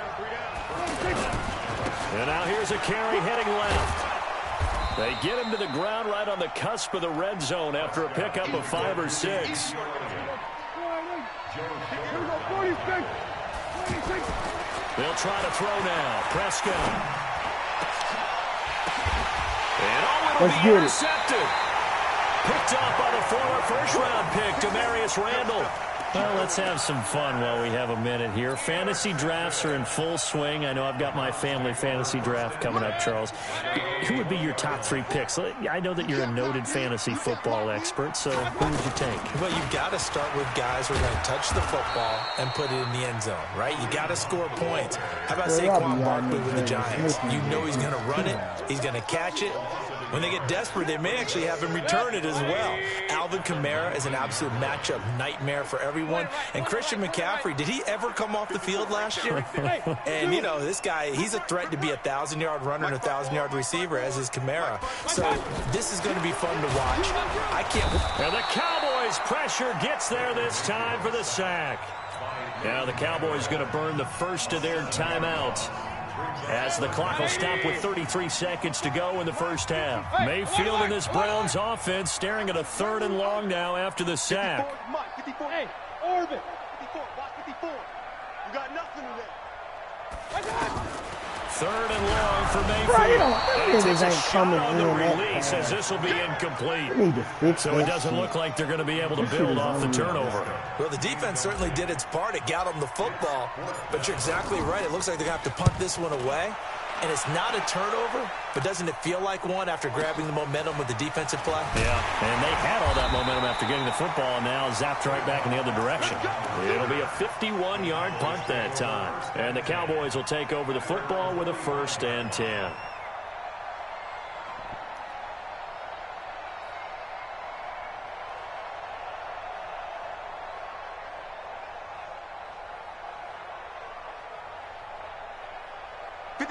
And now here's a carry heading left. They get him to the ground right on the cusp of the red zone after a pickup of 5 or 6. They'll try to throw now. Prescott. And it'll be intercepted. Picked up by the former 1st-round pick, Demarius Randall. Well, let's have some fun while we have a minute here. Fantasy drafts are in full swing. I know I've got my family fantasy draft coming up, Charles. Who would be your top 3 picks? I know that you're a noted fantasy football expert, so who would you take? Well, you've got to start with guys who are going to touch the football and put it in the end zone, right? You got to score points. How about Saquon Barkley with the Giants? You know he's going to run it. He's going to catch it. When they get desperate, they may actually have him return it as well. Alvin Kamara is an absolute matchup nightmare for everyone. And Christian McCaffrey, did he ever come off the field last year? And, you know, this guy, he's a threat to be a 1,000-yard runner and a 1,000-yard receiver, as is Kamara. So this is going to be fun to watch. I can't... And the Cowboys' pressure gets there this time for the sack. Now the Cowboys going to burn the first of their timeouts, as the clock will stop with 33 seconds to go in the 1st half. Mayfield and this Browns offense staring at a 3rd and long now after the sack. 54. Hey, Orbit. 54. Watch 54. You got nothing in there. 3rd and long for Mayfield. This ain't coming on the in. release as this will be incomplete. Need to fix So it doesn't look like they're going to be able to build off the turnover. Well, the defense certainly did its part. It got them the football. But you're exactly right. It looks like they're going to have to punt this one away. And it's not a turnover, but doesn't it feel like one after grabbing the momentum with the defensive play? Yeah, and they had all that momentum after getting the football, and now zapped right back in the other direction. It'll be a 51-yard punt that time. And the Cowboys will take over the football with a 1st and 10.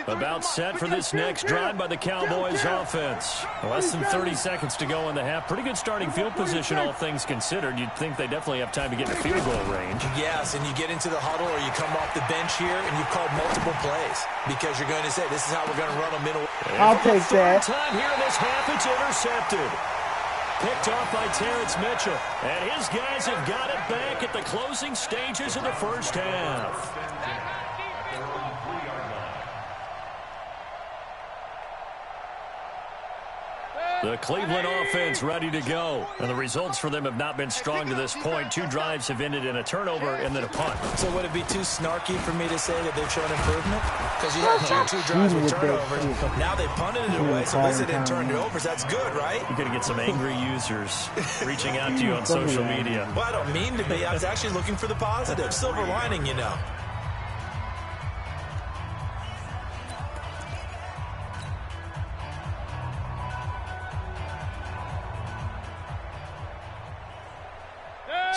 About set for this next drive by the Cowboys offense. Less than 30 seconds to go in the half. Pretty good starting field position, all things considered. You'd think they definitely have time to get in the field goal range. Yes, and you get into the huddle or you come off the bench here and you call multiple plays because you're going to say, this is how we're going to run them in. I'll take that. Time here in this half, it's intercepted. Picked off by Terrence Mitchell. And his guys have got it back at the closing stages of the 1st half. The Cleveland offense ready to go. And the results for them have not been strong to this point. 2 drives have ended in a turnover and then a punt. So would it be too snarky for me to say that they've shown improvement? Because you had two drives with turnovers. Now they punted it away, so at least they didn't turn it over. So that's good, right? You're going to get some angry users reaching out to you on social media. Well, I don't mean to be. I was actually looking for the positive. Silver lining, you know.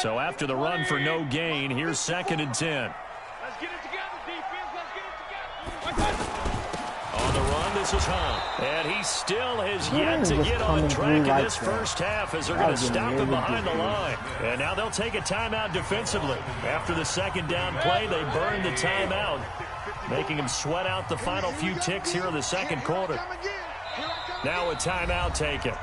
So after the run for no gain, here's 2nd and 10. Let's get it together, defense. Let's get it together. On the run, this is Hunt. And he still has yet to get on track in this first half as they're going to stop him behind the line. And now they'll take a timeout defensively. After the 2nd down play, they burn the timeout, making him sweat out the final few ticks here in the 2nd quarter. Now a timeout taken.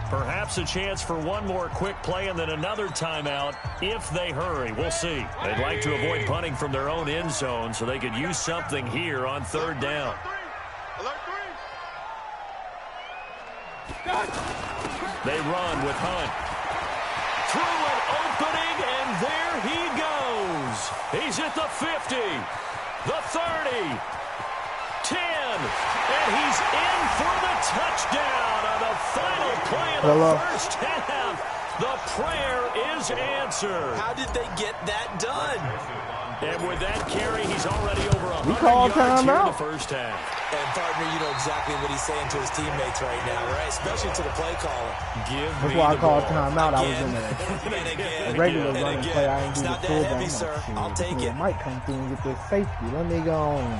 Perhaps a chance for one more quick play and then another timeout if they hurry. We'll see. They'd like to avoid punting from their own end zone so they could use something here on 3rd down. They run with Hunt. Through an opening, and there he goes. He's at the 50, the 30, 10, and he's in for the touchdown on the final play of the first half. The prayer is answered. How did they get that done? And with that carry, he's already over 100 yards here in the first half. And, partner, you know exactly what he's saying to his teammates right now, right? Especially to the play caller. That's why I called timeout. I was in the regular running play. I ain't do the full heavy, sir. I'll take it. Might come through and get this safety. Let me go on.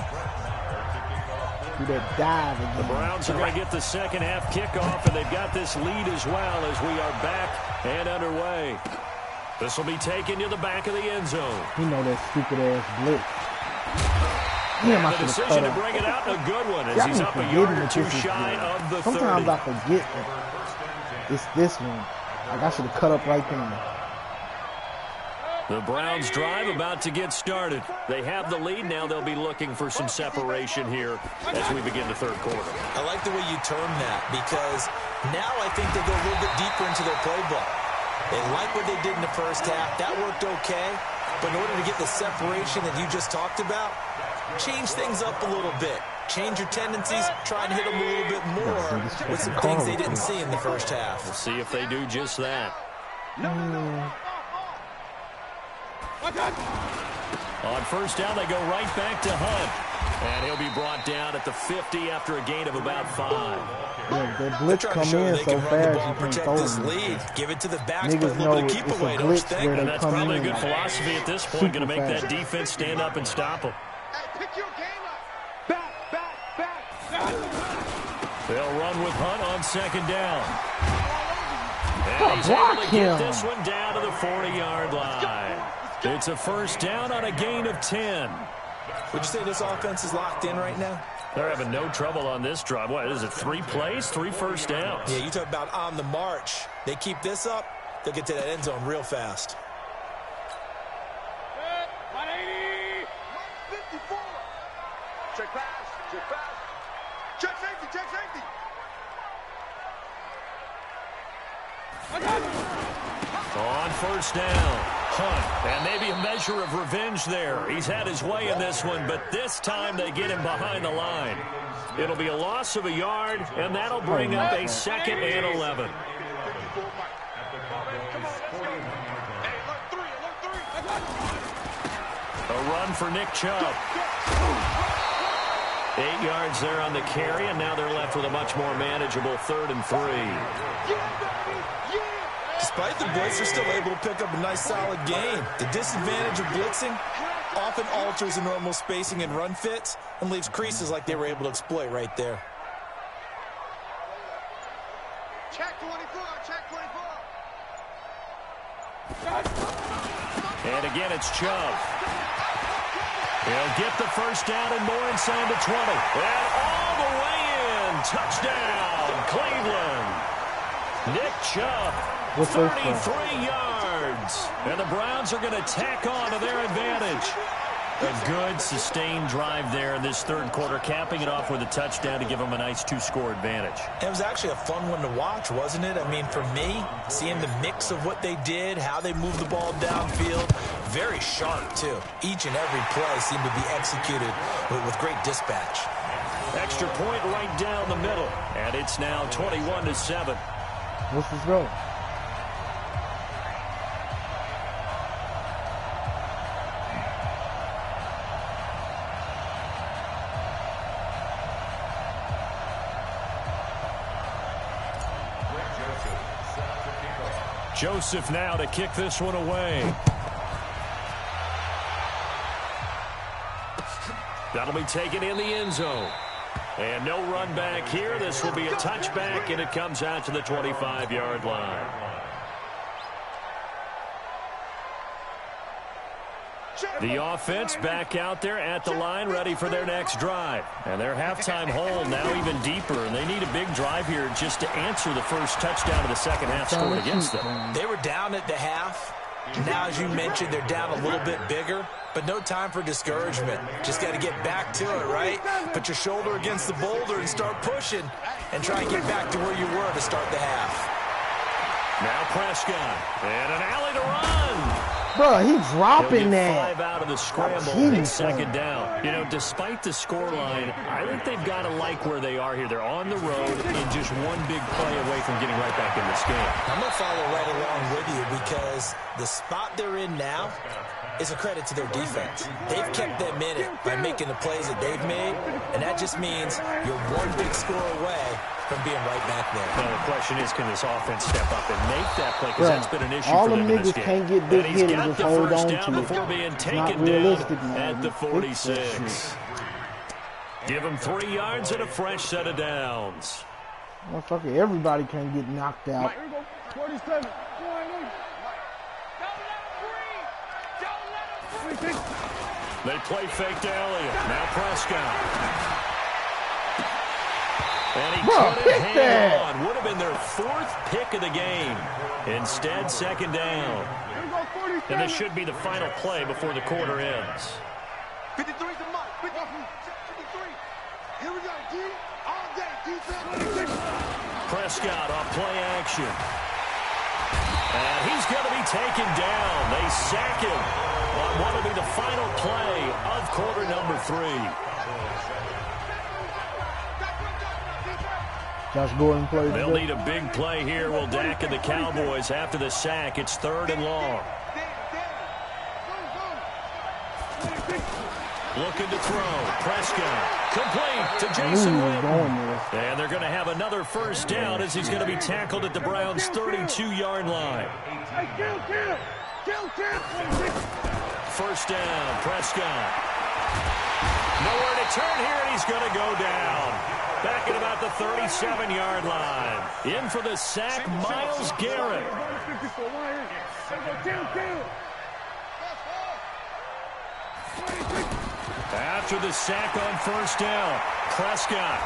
Do that dive again. The Browns are going to get the 2nd half kickoff, and they've got this lead as well as we are back and underway. This will be taken to the back of the end zone. You know that stupid-ass blitz. Damn, the decision to bring it out, a good one, as he's up a yard or 2 shy of the 30. Sometimes I forget that it's this one. Like, I should have cut up right there. The Browns drive about to get started. They have the lead. Now they'll be looking for some separation here as we begin the 3rd quarter. I like the way you term that, because now I think they go a little bit deeper into their playbook. They like what they did in the first half. That worked okay. But in order to get the separation that you just talked about, change things up a little bit. Change your tendencies. Try and hit them a little bit more with some things they didn't see in the first half. We'll see if they do just that. On 1st down, they go right back to Hunt. And he'll be brought down at the 50 after a gain of about 5. Yeah, the blitz come in so fast you can't throw this lead. Give it to the backs, but a little bit of keep away, don't you think? And that's probably a good philosophy at this point, going to make that defense stand up and stop them. Pick your game up. Back. They'll run with Hunt on 2nd down. And he's able to get this one down to the 40-yard line. It's a 1st down on a gain of 10. Would you say this offense is locked in right now? They're having no trouble on this drive. What is it, 3 plays, 3 first downs? Yeah, you talk about on the march. They keep this up, they'll get to that end zone real fast. 180. 54. Check pass. Check safety. On 1st down, Hunt, and maybe a measure of revenge there. He's had his way in this one, but this time they get him behind the line. It'll be a loss of a yard, and that'll bring up a 2nd and 11. A run for Nick Chubb. 8 yards there on the carry, and now they're left with a much more manageable 3rd and 3. Despite the blitz, they're still able to pick up a nice, solid gain. The disadvantage of blitzing often alters the normal spacing and run fits and leaves creases like they were able to exploit right there. Check 24. And again, it's Chubb. He'll get the 1st down and more inside the 20. And all the way in. Touchdown, Cleveland. Nick Chubb, 33 yards. And the Browns are going to tack on to their advantage. A good, sustained drive there in this third quarter, capping it off with a touchdown to give them a nice 2-score advantage. It was actually a fun one to watch, wasn't it? I mean, for me, seeing the mix of what they did, how they moved the ball downfield, very sharp, too. Each and every play seemed to be executed with great dispatch. Extra point right down the middle, and it's now 21-7. What's this go? Joseph now to kick this one away. That'll be taken in the end zone. And no run back here. This will be a touchback, and it comes out to the 25-yard line. The offense back out there at the line, ready for their next drive. And their halftime hole now even deeper, and they need a big drive here just to answer the first touchdown of the second half scored against them. They were down at the half. Now, as you mentioned, they're down a little bit bigger, but no time for discouragement. Just got to get back to it, right? Put your shoulder against the boulder and start pushing and try and get back to where you were to start the half. Now Prescott, and an alley to run. Bro, he dropping that. 5 that. out of the scramble and second down. You know, despite the scoreline, I think they've got to like where they are here. They're on the road and just one big play away from getting right back in this game. I'm going to follow right along with you because the spot they're in now is a credit to their defense. They've kept them in it by making the plays that they've made, and that just means you're one big score away from being right back there. Well, the question is, can this offense step up and make that play? Because that's been an issue all for them in this niggas game. can't get big hit and just hold on to before it. being It's taken not realistic, down man. at the 46. Give him 3 yards and a fresh set of downs. Motherfucker, everybody can't get knocked out. 47. They play fake to Elliott. Now Prescott. And he couldn't hang on. Would have been their 4th pick of the game. Instead, second down. And this should be the final play before the quarter ends. 53's a mark. 53. Here we go, D. All day, defense. Prescott off play action. And he's going to be taken down. They sack him on what will be the final play of quarter number 3. Josh Gordon plays. They'll need a big play here. Will Dak and the Cowboys after the sack. It's 3rd and long. Looking to throw. Prescott. Complete to Jason Witten. And they're going to have another first down as he's going to be tackled at the Browns' 32-yard line. First down, Prescott. Nowhere to turn here, and he's going to go down. Back at about the 37-yard line. In for the sack, Myles Garrett. After the sack on first down, Prescott.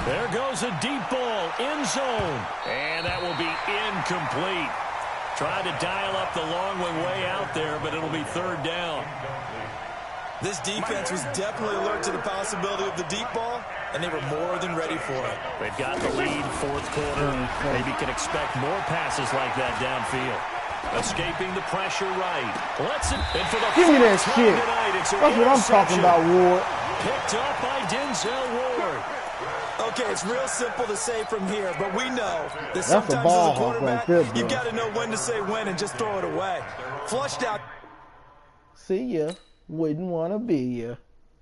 There goes a deep ball, end zone. And that will be incomplete. Tried to dial up the long one way out there, but it'll be 3rd down. This defense was definitely alert to the possibility of the deep ball, and they were more than ready for it. They've got the lead, 4th quarter. Maybe can expect more passes like that downfield. Escaping the pressure right. Let's it. And for the Give me that shit. tonight, That's what I'm talking about, Ward. Picked up by Denzel Ward. Okay, it's real simple to say from here, but we know that That's sometimes a ball as a hawk quarterback, right there, you got to know when to say when and just throw it away. Flushed out. See ya. Wouldn't want to be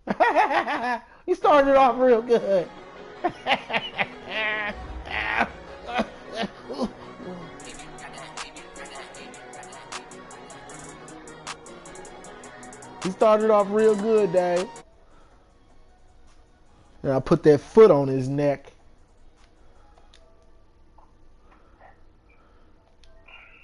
ya. You started off real good. He started off real good, Dave. And I put that foot on his neck.